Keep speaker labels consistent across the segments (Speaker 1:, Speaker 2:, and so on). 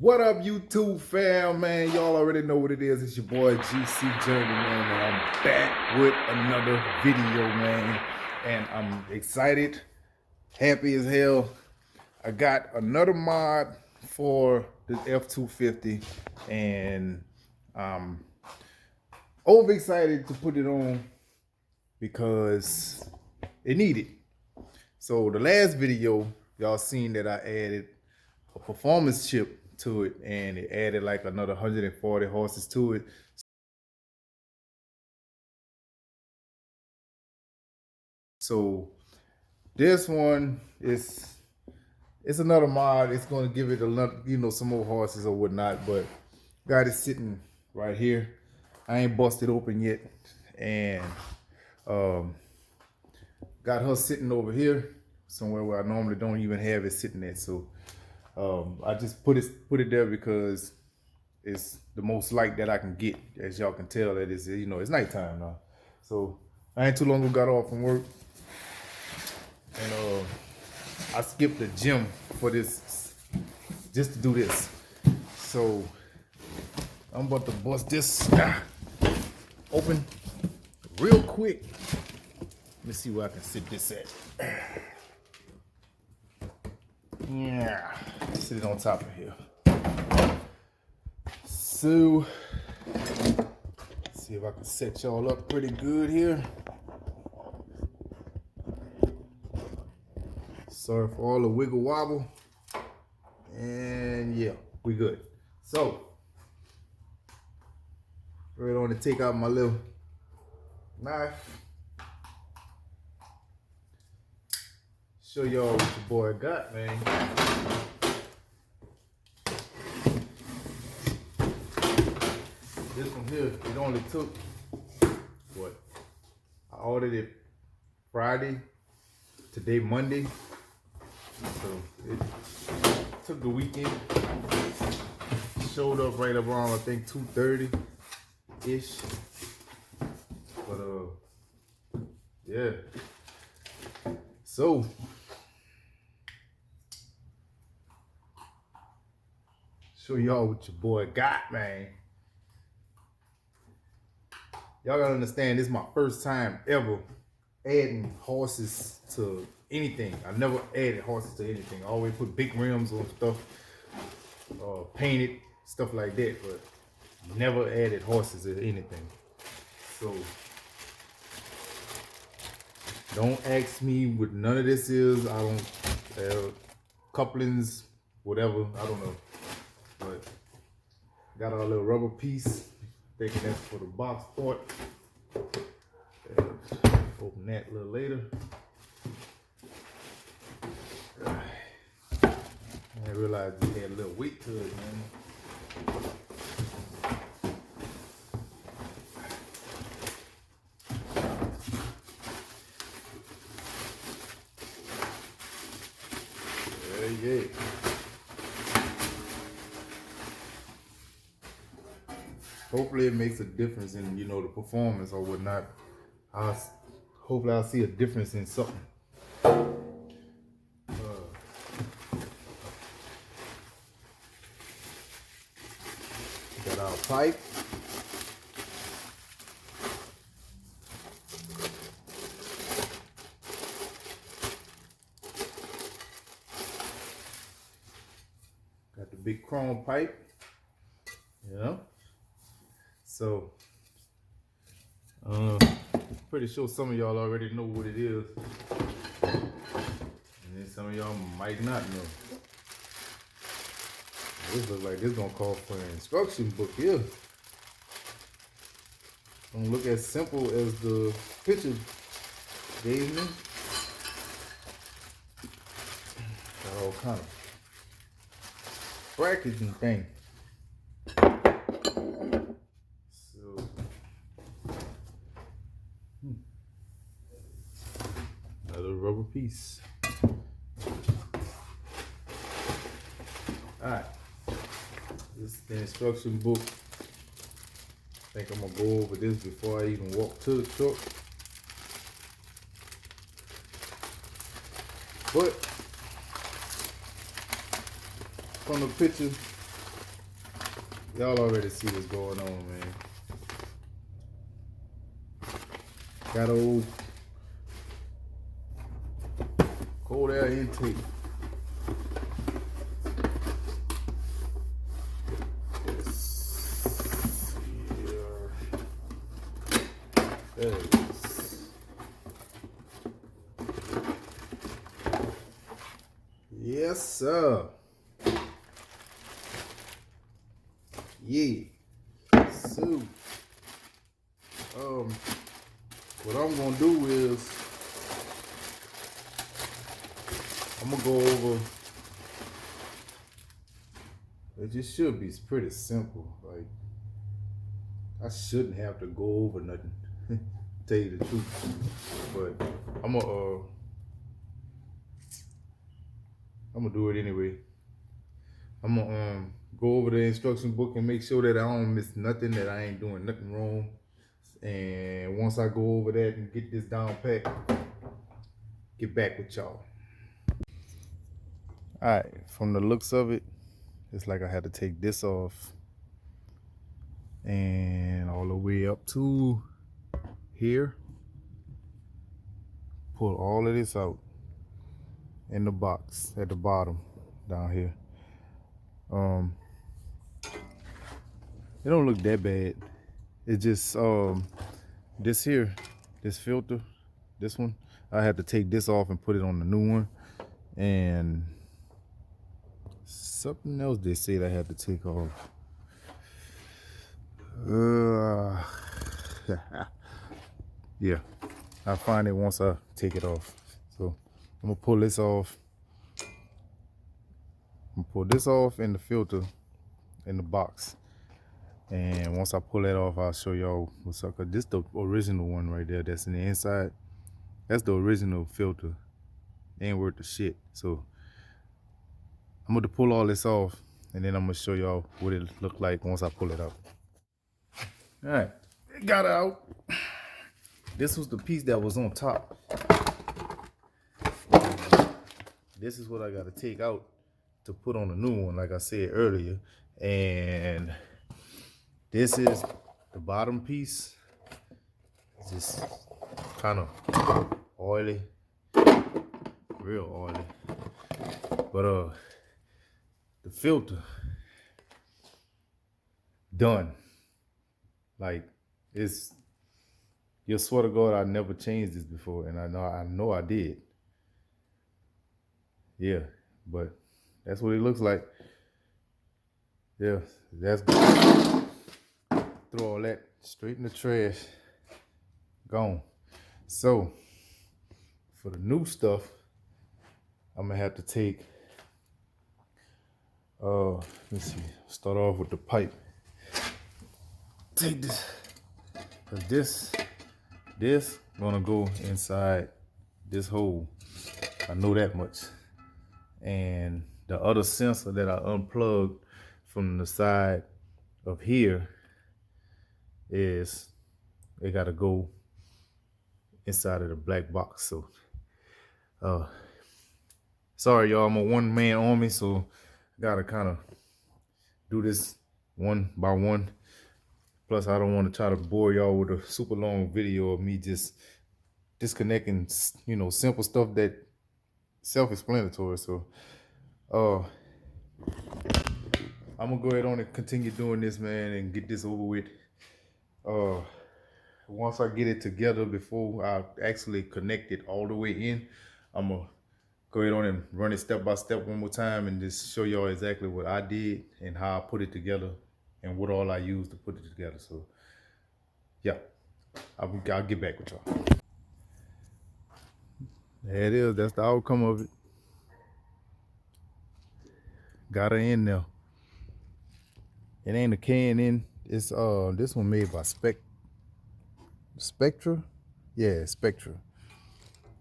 Speaker 1: What up, YouTube fam, man? Y'all already know what it is. It's your boy GC Journey, man, and I'm back with another video, man. And I'm excited, happy as hell. I got another mod for the F250, and I'm overexcited to put it on because it needed. So the last video, y'all seen that I added a performance chip to it, and it added like another 140 horses to it. So this one is it's another mod. It's going to give it a lot, some more horses or whatnot. But got it sitting right here. I ain't busted open yet, and got her sitting over here somewhere where I normally don't even have it sitting at. So I just put it there because it's the most light that I can get. As y'all can tell, that is, it's nighttime now. So I ain't too long ago got off from work, and I skipped the gym for this, just to do this. So I'm about to bust this open real quick. Let me see where I can sit this at. Yeah, sit it on top of here. So, see if I can set y'all up pretty good here. Sorry for all the wiggle wobble. And yeah, we good. So, right on to take out my little knife. Show y'all what your boy got, man. This one here, it only took, what? I ordered it Friday, today Monday. So it took the weekend. Showed up right around, I think, 2:30-ish. But yeah. So show y'all what your boy got, man. Y'all gotta understand, this is my first time ever adding horses to anything. I never added horses to anything. I always put big rims on stuff, painted, stuff like that, but never added horses to anything. So don't ask me what none of this is. I don't, couplings, whatever, I don't know. But got our little rubber piece, thinking that's for the box part. Open that a little later. I realized it had a little weight to it, man. Yeah. Hopefully it makes a difference in, the performance or whatnot. Hopefully I'll see a difference in something. Got our pipe. Got the big chrome pipe. Yeah. So, pretty sure some of y'all already know what it is. And then some of y'all might not know. This looks like this gonna call for an instruction book here. Don't look as simple as the picture gave me. Got all kind of brackets and things. So, another rubber piece. All right. This is the instruction book. I think I'm gonna go over this before I even walk to the truck. But from the picture, Y'all already see what's going on, man. Got old cold air intake. Yes. There it is. Yes, sir. Yeah. So, what I'm gonna do is I'm gonna go over. It just should be pretty simple. Like I shouldn't have to go over nothing. Tell you the truth, but I'm gonna do it anyway. I'm gonna go over the instruction book and make sure that I don't miss nothing, that I ain't doing nothing wrong. And once I go over that and get this down pat, get back with y'all. All right, from the looks of it, it's like I had to take this off and all the way up to here. Pull all of this out in the box at the bottom down here. It don't look that bad. It just this here, this filter, this one, I had to take this off and put it on the new one. And something else they said I had to take off. Yeah, I'll find it once I take it off. So I'm gonna pull this off. I'm gonna pull this off in the filter in the box. And once I pull that off, I'll show y'all what's up. Cause this the original one right there that's in the inside. That's the original filter. Ain't worth the shit. So I'm gonna pull all this off and then I'm gonna show y'all what it look like once I pull it out. All right, it got out. This was the piece that was on top. This is what I gotta take out to put on the new one, like I said earlier. And this is the bottom piece. It's just kind of oily, real oily. But the filter done. Like it's, you swear to God, I never changed this before, and I know I did. Yeah, but that's what it looks like. Yeah, that's good. Throw all that straight in the trash. Gone. So for the new stuff, I'm gonna have to take. Let's see. Start off with the pipe. Take this, cause this gonna go inside this hole. I know that much. And the other sensor that I unplugged from the side of here is, it gotta go inside of the black box. So sorry y'all, I'm a one-man army, so I gotta kind of do this one by one. Plus I don't want to try to bore y'all with a super long video of me just disconnecting, you know, simple stuff that self-explanatory. So I'm gonna go ahead on and continue doing this, man, and get this over with. Once I get it together, before I actually connect it all the way in, I'm gonna go ahead on and run it step by step one more time and just show y'all exactly what I did and how I put it together and what all I used to put it together. So yeah, I'll get back with y'all. There it is. That's the outcome of it. Got her in there. It ain't a K&N. It's this one made by Spectra. Yeah, Spectra.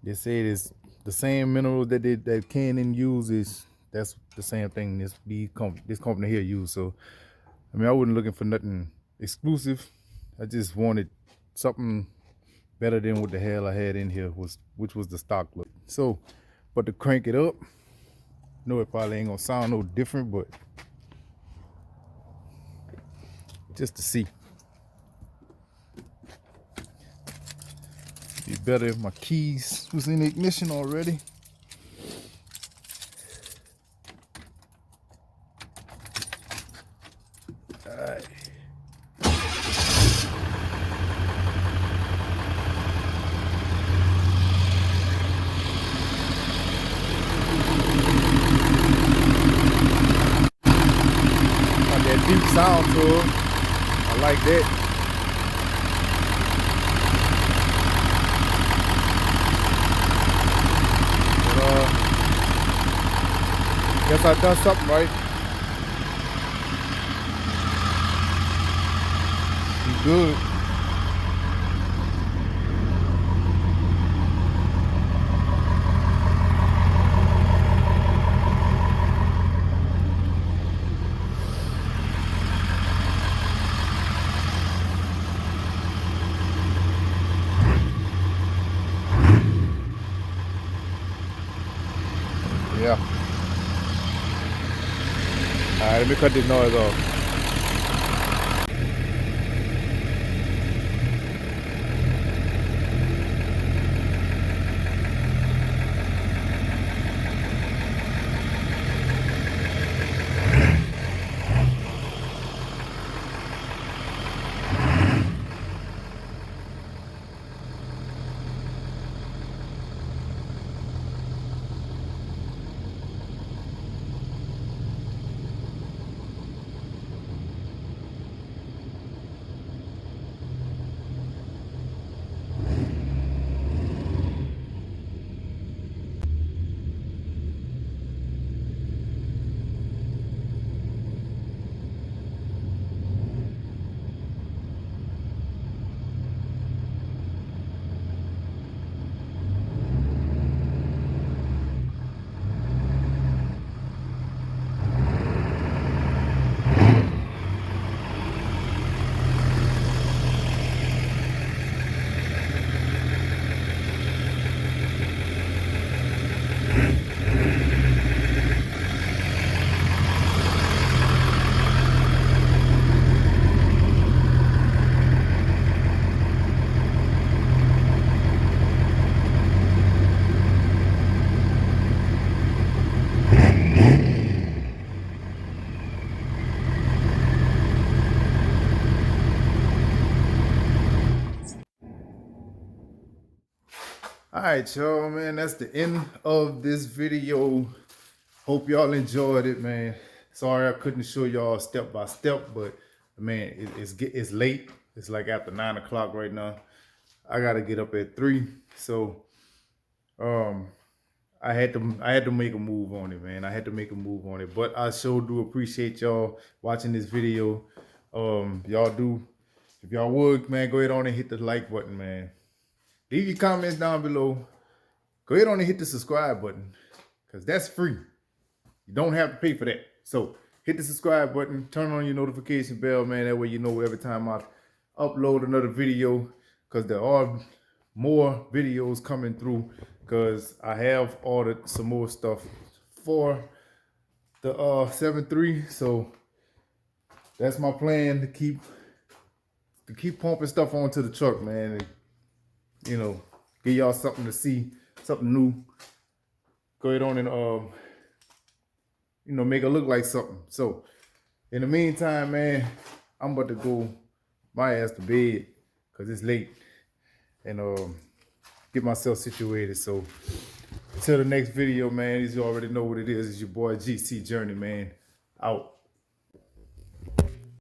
Speaker 1: They say it's the same mineral that K&N uses. That's the same thing this company here use. So I mean, I wasn't looking for nothing exclusive. I just wanted something better than what the hell I had in here, which was the stock look. So, but to crank it up, I know it probably ain't gonna sound no different, but just to see. Be better if my keys was in the ignition already. Alright. Got that deep sound to it. I like that. Guess I done something right. You good. Yeah. Alright, let me cut this noise off. All right, y'all, man, that's the end of this video. Hope y'all enjoyed it, man. Sorry I couldn't show y'all step by step, but man, it's late. It's like after 9 o'clock right now. I gotta get up at 3, so I had to make a move on it, man. I had to make a move on it, but I sure do appreciate y'all watching this video. Y'all do, if y'all would, man, go ahead on and hit the like button, man. Leave your comments down below. Go ahead on and hit the subscribe button, because that's free. You don't have to pay for that. So hit the subscribe button, turn on your notification bell, man. That way you know every time I upload another video, because there are more videos coming through, because I have ordered some more stuff for the 7.3. So that's my plan, to keep pumping stuff onto the truck, man. And, you know, give y'all something to see, something new. Go ahead on and you know, make it look like something. So in the meantime, man, I'm about to go my ass to bed, because it's late, and get myself situated. So until the next video, man, you already know what it is. It's your boy GC Journey, man. Out.